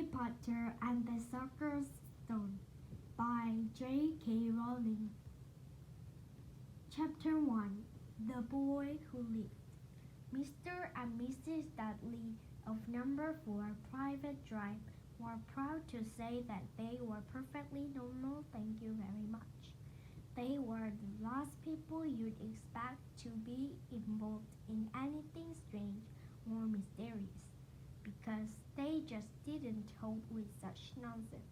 Harry Potter and the Sorcerer's Stone by J.K. Rowling. Chapter 1. The Boy Who Lived. Mr. and Mrs. Dudley of Number 4 Private Drive were proud to say that they were perfectly normal, thank you very much. They were the last people you'd expect to be involved in anything strange or mysterious, because they just didn't hold with such nonsense.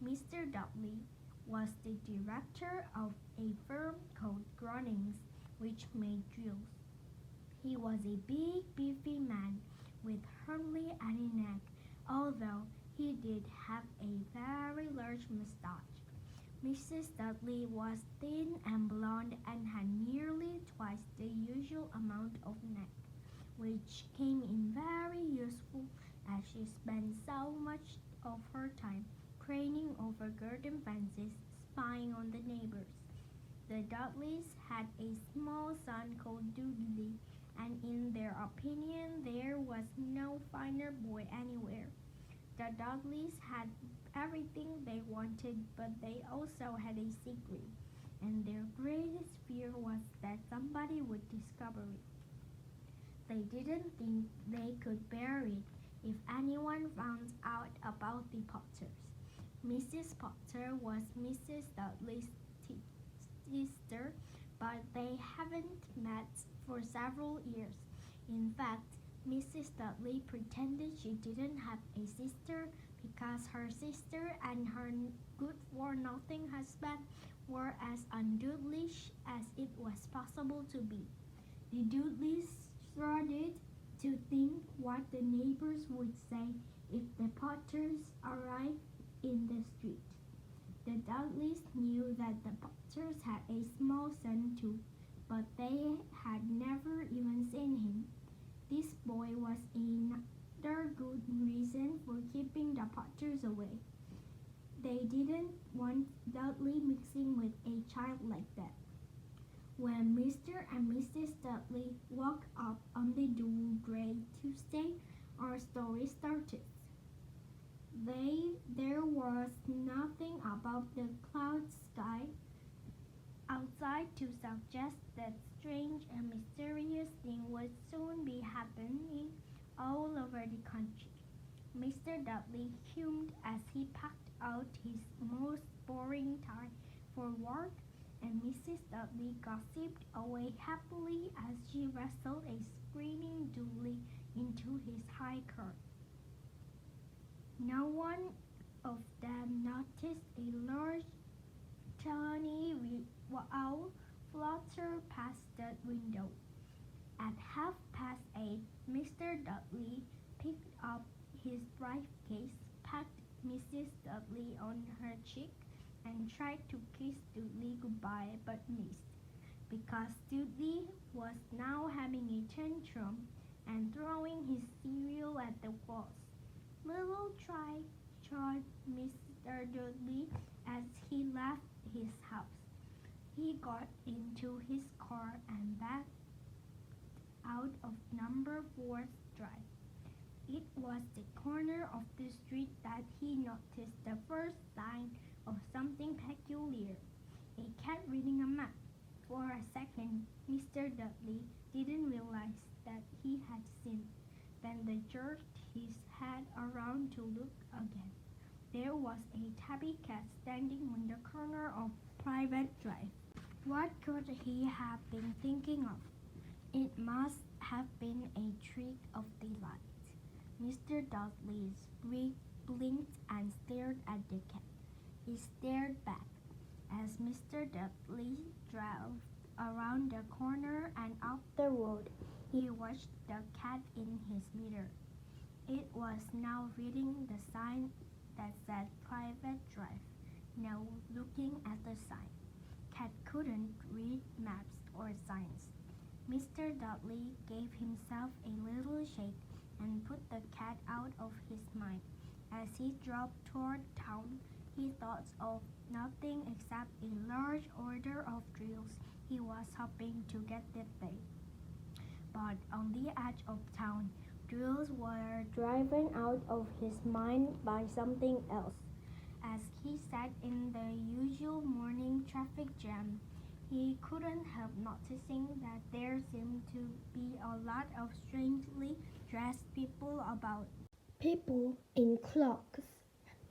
Mr. Dudley was the director of a firm called Grunnings, which made drills. He was a big, beefy man with hardly any neck, although he did have a very large mustache. Mrs. Dudley was thin and blonde and had nearly twice the usual amount of neck, which came in very useful as she spent so much of her time craning over garden fences, spying on the neighbors. The Dudleys had a small son called Dudley, and in their opinion there was no finer boy anywhere. The Dudleys had everything they wanted, but they also had a secret, and their greatest fear was that somebody would discover it. They didn't think they could bear it if anyone found out about the Potters. Mrs. Potter was Mrs. Dudley's sister, but they haven't met for several years. In fact, Mrs. Dudley pretended she didn't have a sister because her sister and her good-for-nothing husband were as undudleyish as it was possible to be. The Dudleys started to think what the neighbors would say if the Potters arrived in the street. The Dudleys knew that the Potters had a small son too, but they had never even seen him. This boy was another good reason for keeping the Potters away. They didn't want Dudley mixing with a child like that. When Mr. and Mrs. Dudley woke up on the dull gray Tuesday, our story started. There was nothing above the cloud sky outside to suggest that strange and mysterious thing would soon be happening all over the country. Mr. Dudley hummed as he packed out his most boring tie for work, and Mrs. Dudley gossiped away happily as she wrestled a screaming Dudley into his high car. No one of them noticed a large, tawny owl flutter past the window. At 8:30, Mr. Dudley picked up his briefcase, patted Mrs. Dudley on her cheek, and tried to kiss Dudley goodbye but missed, because Dudley was now having a tantrum and throwing his cereal at the walls. "Little try," chortled Mr. Dudley as he left his house. He got into his car and backed out of Number 4 Drive. It was the corner of the street that he noticed the first sign of something peculiar: a cat reading a map. For a second, Mr. Dudley didn't realize that he had sinned. Then he jerked his head around to look again. There was a tabby cat standing on the corner of Private Drive. What could he have been thinking of? It must have been a trick of the light. Mr. Dudley's blinked and stared at the cat. He stared back. As Mr. Dudley drove around the corner and up the road, he watched the cat in his mirror. It was now reading the sign that said Private Drive. Now looking at the sign, cat couldn't read maps or signs. Mr. Dudley gave himself a little shake and put the cat out of his mind. As he drove toward town, he thought of nothing except a large order of drills he was hoping to get that day. But on the edge of town, Jules were driven out of his mind by something else. As he sat in the usual morning traffic jam, he couldn't help noticing that there seemed to be a lot of strangely dressed people about. People in cloaks.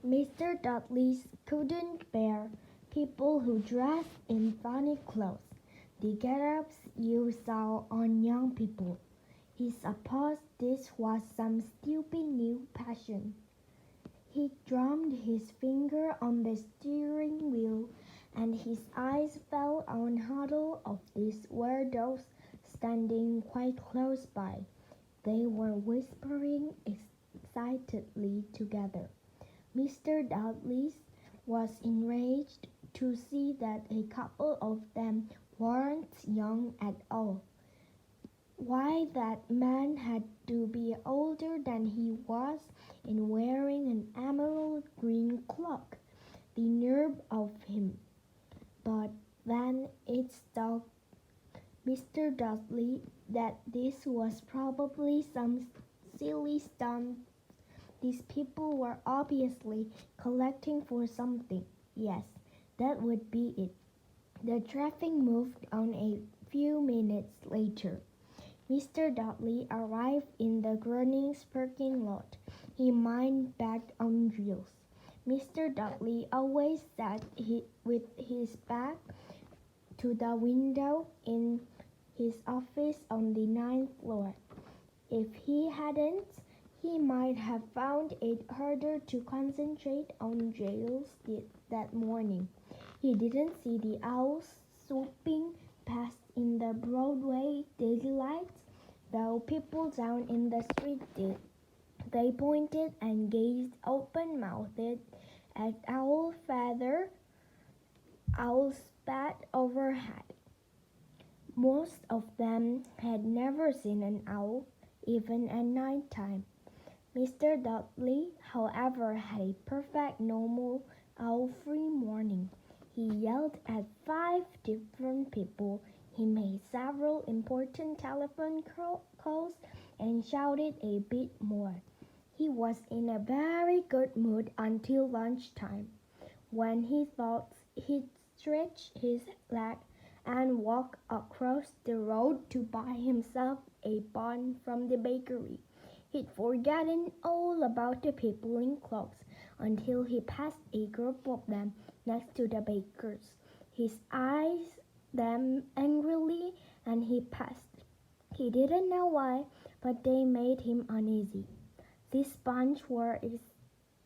Mr. Dudley couldn't bear people who dressed in funny clothes, the get-ups you saw on young people. He supposed this was some stupid new passion. He drummed his finger on the steering wheel, and his eyes fell on a huddle of these weirdos standing quite close by. They were whispering excitedly together. Mr. Dudley was enraged to see that a couple of them weren't young at all. Why that man had to be older than he was and wearing an emerald green cloak. The nerve of him. But then it struck Mr. Dudley that this was probably some silly stunt. These people were obviously collecting for something. Yes, that would be it. The traffic moved on a few minutes later. Mr. Dudley arrived in the Grunnings parking lot. He minded back on Jules. Mr. Dudley always sat with his back to the window in his office on the 9th floor. If he hadn't, he might have found it harder to concentrate on Jules that morning. He didn't see the owls swooping past in the Broadway daylight, though people down in the street did. They pointed and gazed open-mouthed at owls spat overhead. Most of them had never seen an owl, even at night time. Mr. Dudley, however, had a perfect normal owl-free morning. He yelled at 5 different people. He made several important telephone calls and shouted a bit more. He was in a very good mood until lunchtime, when he thought he'd stretch his leg and walk across the road to buy himself a bun from the bakery. He'd forgotten all about the people in cloaks until he passed a group of them next to the baker's. His eyes them angrily and he passed. He didn't know why, but they made him uneasy. This bunch were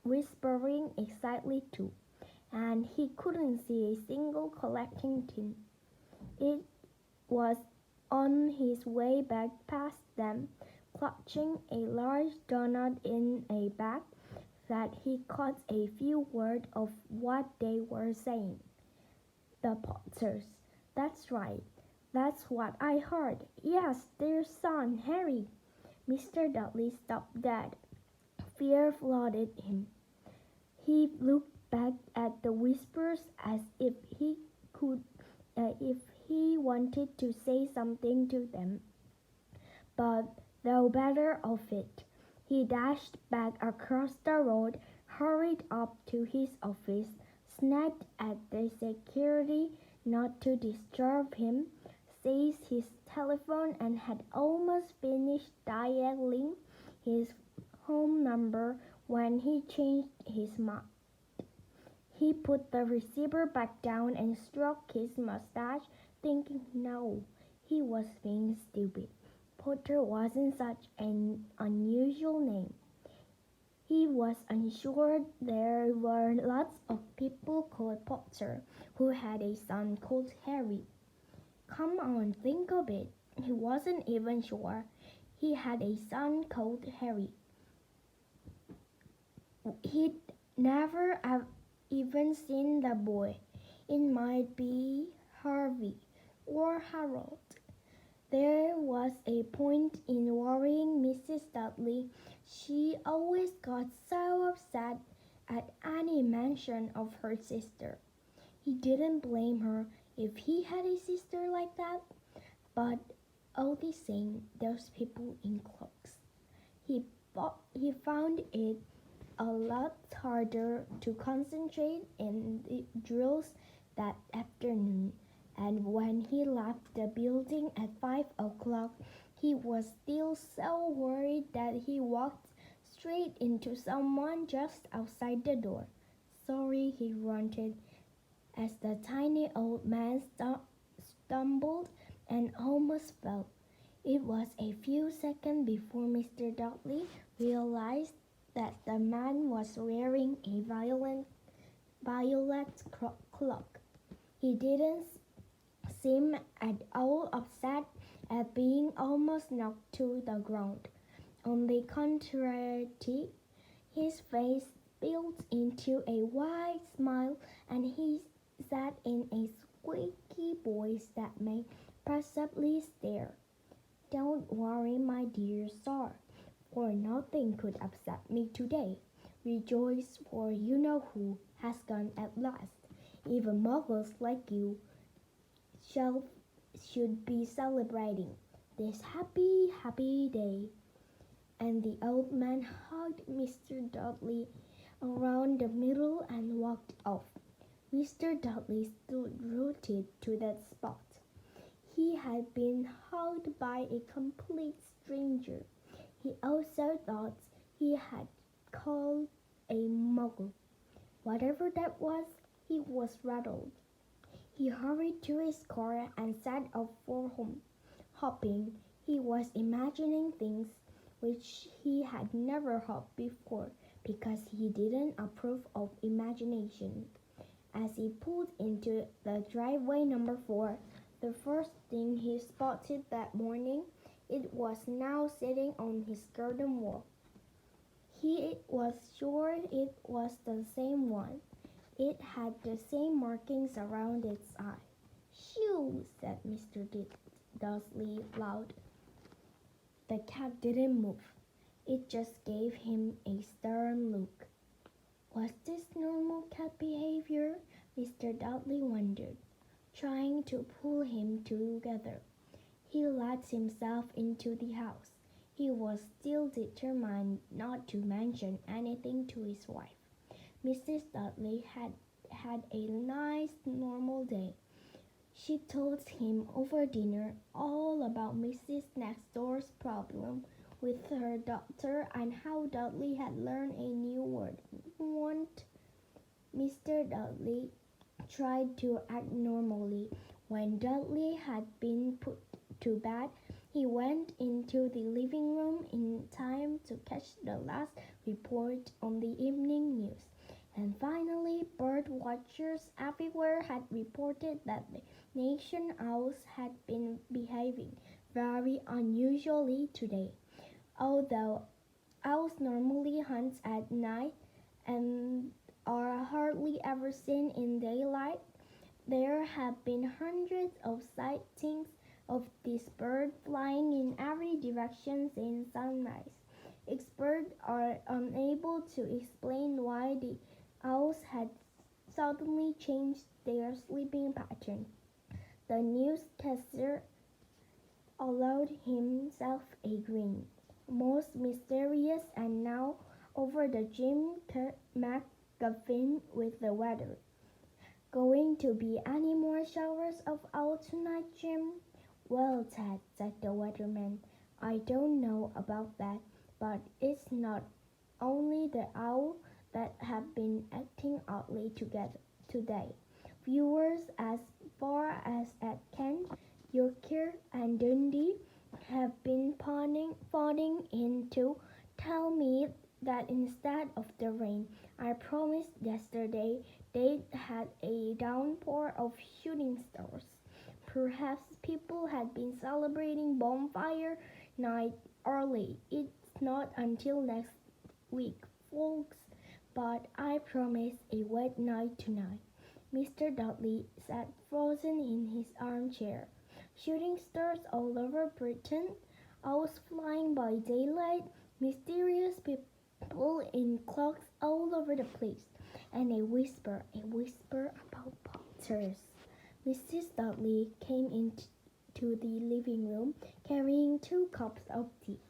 whispering excitedly too, and he couldn't see a single collecting tin. It was on his way back past them, clutching a large donut in a bag, that he caught a few words of what they were saying. The Potters. That's right. That's what I heard. Yes, their son, Harry. Mr. Dudley stopped dead. Fear flooded him. He looked back at the whispers as if he wanted to say something to them. But though better of it, he dashed back across the road, hurried up to his office, snapped at the security not to disturb him, seized his telephone and had almost finished dialing his home number when he changed his mind. He put the receiver back down and stroked his mustache, thinking no, he was being stupid. Potter wasn't such an unusual name. He was unsure there were lots of people called Potter who had a son called Harry. Come on, think of it. He wasn't even sure he had a son called Harry. He'd never have even seen the boy. It might be Harvey or Harold. There was a point in worrying Mrs. Dudley. She always got so upset at any mention of her sister. He didn't blame her if he had a sister like that, but all the same, those people in cloaks. He found it a lot harder to concentrate in the drills that afternoon, and when he left the building at 5 o'clock, he was still so worried that he walked straight into someone just outside the door. Sorry, he grunted as the tiny old man stumbled and almost fell. It was a few seconds before Mr. Dudley realized that the man was wearing a violet cloak. He didn't seem at all upset at being almost knocked to the ground. On the contrary, his face built into a wide smile, and he said in a squeaky voice that made possibly stare, "Don't worry, my dear sir, for nothing could upset me today. Rejoice, for you know who has gone at last. Even muggles like you should be celebrating this happy, happy day." And the old man hugged Mr. Dudley around the middle and walked off. Mr. Dudley stood rooted to that spot. He had been hugged by a complete stranger. He also thought he had called a muggle. Whatever that was, he was rattled. He hurried to his car and set off for home, hoping he was imagining things which he had never hoped before because he didn't approve of imagination. As he pulled into the driveway number 4, the first thing he spotted that morning, it was now sitting on his garden wall. He was sure it was the same one. It had the same markings around its eye. "Shoo!" said Mr. Dudley loud. The cat didn't move. It just gave him a stern look. Was this normal cat behavior? Mr. Dudley wondered, trying to pull him together. He let himself into the house. He was still determined not to mention anything to his wife. Mrs. Dudley had a nice normal day. She told him over dinner all about Mrs. Next Door's problem with her daughter and how Dudley had learned a new word, want. Mr. Dudley tried to act normally. When Dudley had been put to bed, he went into the living room in time to catch the last report on the evening news. And finally, bird watchers everywhere had reported that the nation owls had been behaving very unusually today. Although owls normally hunt at night and are hardly ever seen in daylight, there have been hundreds of sightings of this bird flying in every direction since sunrise. Experts are unable to explain why the owls had suddenly changed their sleeping pattern. The newscaster allowed himself a grin. Most mysterious, and now over the Jim McGuffin with the weather. "Going to be any more showers of owl tonight, Jim?" "Well, Ted," said the weatherman, "I don't know about that, but it's not only the owl that have been acting oddly today. Viewers as far as at Kent, Yorkshire, and Dundee have been phoning in to tell me that instead of the rain I promised yesterday, they had a downpour of shooting stars. Perhaps people had been celebrating bonfire night early. It's not until next week, folks, but I promise a wet night tonight." Mr. Dudley sat frozen in his armchair. Shooting stars all over Britain, owls flying by daylight, mysterious people in cloaks all over the place, and a whisper about potters. Mrs. Dudley came into the living room carrying 2 cups of tea.